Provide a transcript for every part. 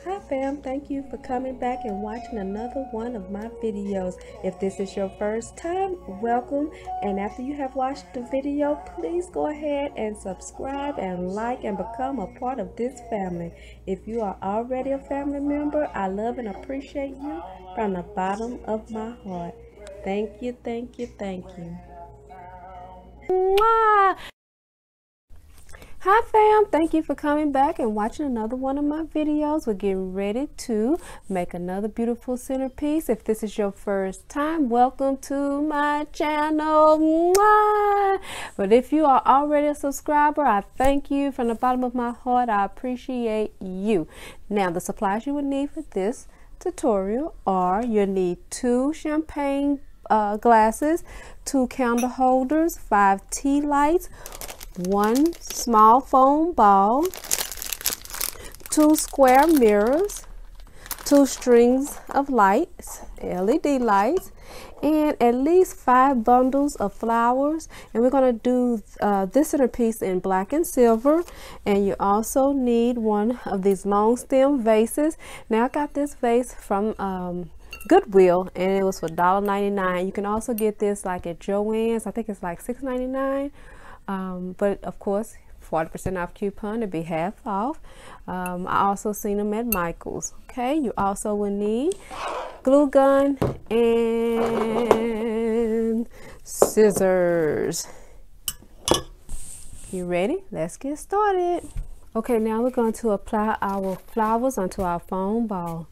Hi fam, thank you for coming back and watching another one of my videos. If this is your first time, welcome, and after you have watched the video, please go ahead and subscribe and like and become a part of this family. If you are already a family member, I love and appreciate you from the bottom of my heart. Thank you, thank you, thank you. Mwah! Hi fam, thank you for coming back and watching another one of my videos. We're getting ready to make another beautiful centerpiece. If this is your first time, welcome to my channel. Mwah! But if you are already a subscriber, I thank you from the bottom of my heart. I appreciate you. Now the supplies you would need for this tutorial are: you'll need 2 champagne glasses, 2 candle holders, 5 tea lights, 1 small foam ball, 2 square mirrors, 2 strings of lights, LED lights, and at least 5 bundles of flowers. And we're going to do this centerpiece in black and silver. And you also need one of these long stem vases. Now I got this vase from Goodwill, and it was for $1.99. You can also get this like at Joann's. I think it's like $6.99. But of course 40% off coupon to be half off. I also seen them at Michael's. Okay, you also will need glue gun and scissors. You ready? Let's get started. Okay, now we're going to apply our flowers onto our foam ball.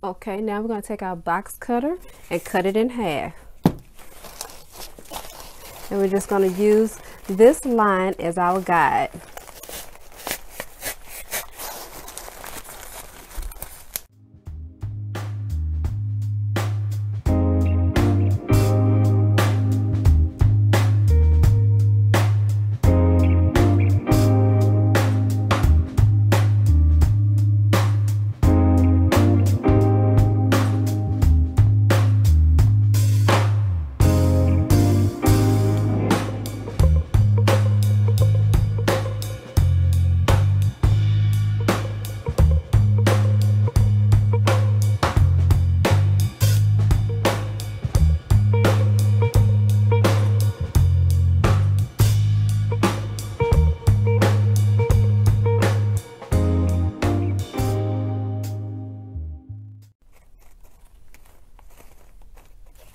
Okay, now we're going to take our box cutter and cut it in half. And we're just going to use this line as our guide.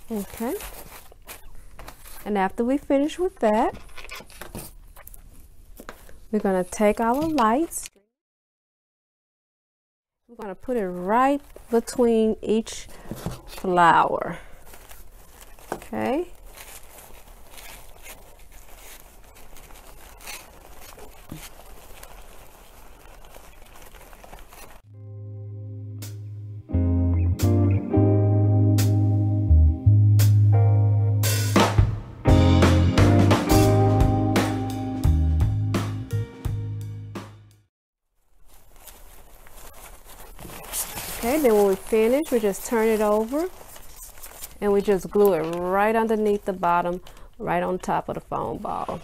Okay, and after we finish with that, we're going to take our lights. We're going to put it right between each flower. Okay. Okay, then when we finish, we just turn it over and we just glue it right underneath the bottom, right on top of the foam ball.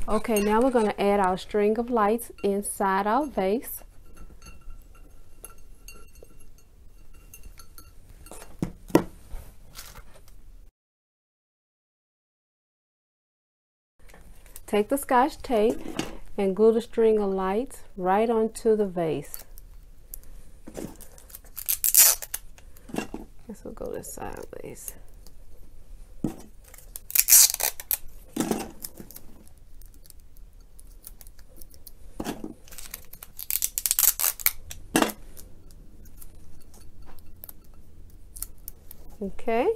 Okay, now we're going to add our string of lights inside our vase. Take the Scotch tape and glue the string of lights right onto the vase. So go this sideways. Okay.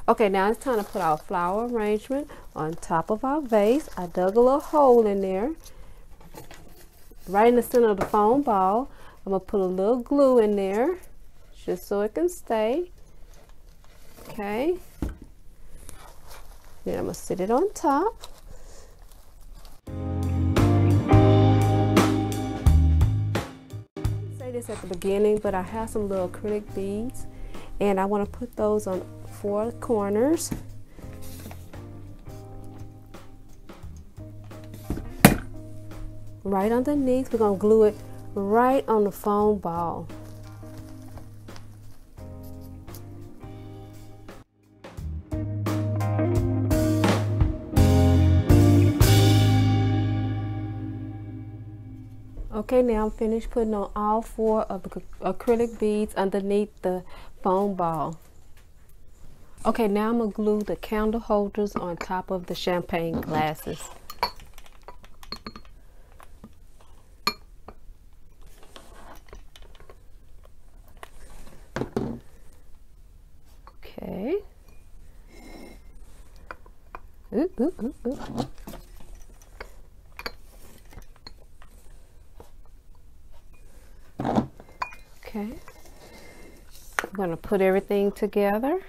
Okay, now it's time to put our flower arrangement on top of our vase. I dug a little hole in there, right in the center of the foam ball. I'm gonna put a little glue in there, just so it can stay. Okay. Then I'm gonna sit it on top. Say this at the beginning, but I have some little acrylic beads, and I want to put those on 4 corners. Right underneath, we're going to glue it right on the foam ball. Okay, now I'm finished putting on all 4 of the acrylic beads underneath the foam ball. Okay, now I'm going to glue the candle holders on top of the champagne glasses. Okay. Ooh, ooh, ooh, ooh. Okay. I'm going to put everything together.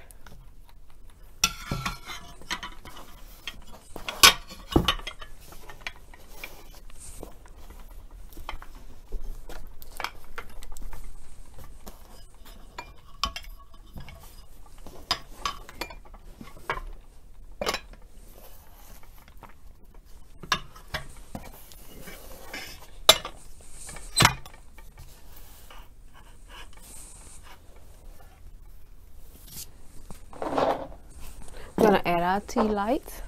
We're going to add our tea lights.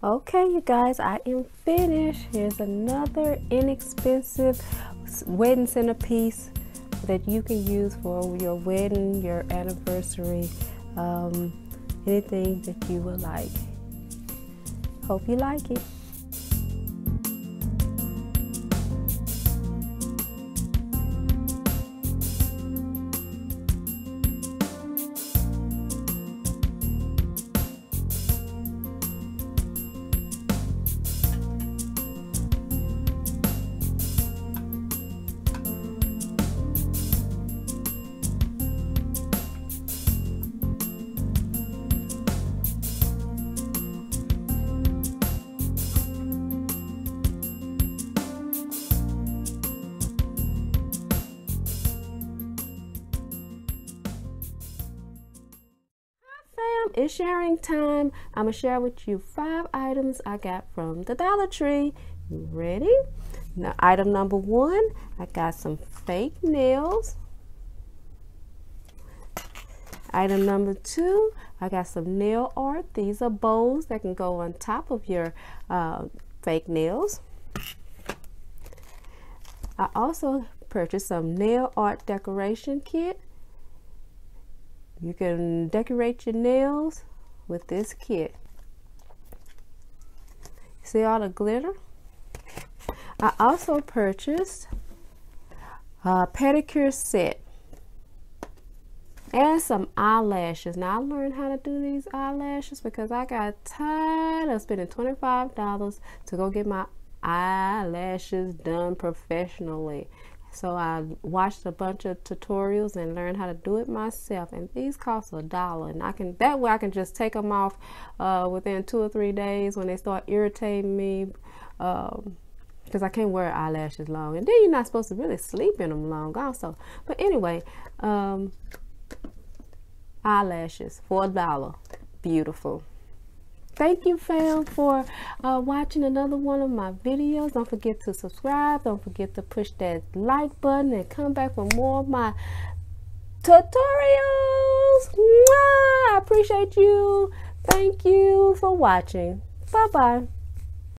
Okay, you guys, I am finished. Here's another inexpensive wedding centerpiece that you can use for your wedding, your anniversary, anything that you would like. Hope you like it. It's sharing time. I'm gonna share with you 5 items I got from the Dollar Tree. You ready? Now, item number 1, I got some fake nails. Item number 2, I got some nail art. These are bows that can go on top of your fake nails. I also purchased some nail art decoration kit. You can decorate your nails with this kit. See all the glitter? I also purchased a pedicure set and some eyelashes. Now I learned how to do these eyelashes because I got tired of spending $25 to go get my eyelashes done professionally. So I watched a bunch of tutorials and learned how to do it myself, and these cost $1, and that way I can just take them off within 2 or 3 days when they start irritating me, because I can't wear eyelashes long, and then you're not supposed to really sleep in them long also. But anyway, eyelashes for $1, beautiful. Thank you, fam, for watching another one of my videos. Don't forget to subscribe. Don't forget to push that like button and come back for more of my tutorials. Mwah! I appreciate you. Thank you for watching. Bye-bye.